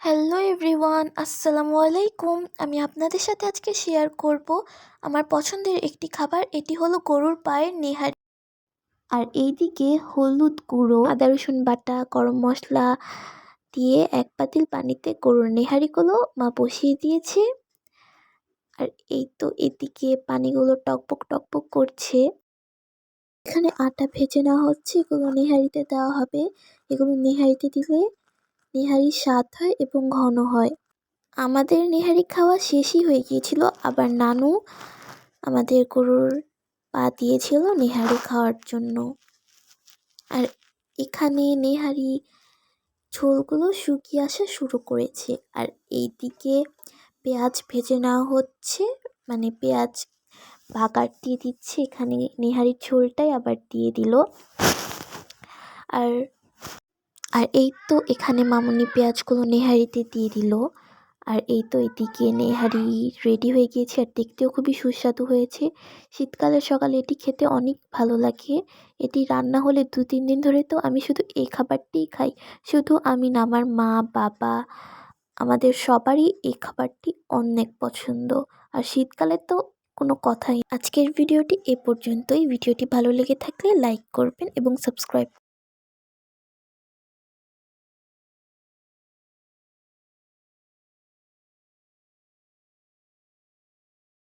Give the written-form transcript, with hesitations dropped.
Hello everyone, আসসালামু আলাইকুম। আমি আপনাদের সাথে আজকে শেয়ার করব আমার পছন্দের একটি খাবার। এটি হলো গরুর পায়ের নেহারি। আর এইদিকে হলুদ গুঁড়ো, আদা রসুন বাটা, গরম মশলা দিয়ে এক পাতিল পানিতে গরুর নেহারিগুলো মা বসিয়ে দিয়েছে। আর এই তো এদিকে পানিগুলো টকবক টকবক করছে। এখানে আটা ভেজে নেওয়া হচ্ছে, এগুলো নেহারিতে দেওয়া হবে। এগুলো নেহারিতে দিলে নেহারির স্বাদ হয় এবং ঘন হয়। আমাদের নেহারি খাওয়া শেষই হয়ে গিয়েছিল, আবার নানু আমাদের গরুর পা দিয়েছিল নেহারি খাওয়ার জন্য। আর এখানে নেহারি ঝোলগুলো শুকিয়ে আসা শুরু করেছে। আর এইদিকে পেঁয়াজ ভেজে নেওয়া হচ্ছে, মানে পেঁয়াজ বাগার দিয়ে দিচ্ছে। এখানে নেহারির ঝোলটাই আবার দিয়ে দিল। আর আর এই তো এখানে মামুনি পেঁয়াজগুলো নেহারিতে দিয়ে দিল। আর এই তো এদিকে নেহারি রেডি হয়ে গিয়েছে, আর দেখতেও খুবই সুস্বাদু হয়েছে। শীতকালের সকালে এটি খেতে অনেক ভালো লাগে। এটি রান্না হলে 2-3 দিন ধরে তো আমি শুধু এই খাবারটিই খাই। শুধু আমি না, আমার মা, বাবা, আমাদের সবারই এই খাবারটি অনেক পছন্দ। আর শীতকালে তো কোনো কথাই। আজকের ভিডিওটি এ পর্যন্তই। ভিডিওটি ভালো লেগে থাকলে লাইক করবেন এবং সাবস্ক্রাইব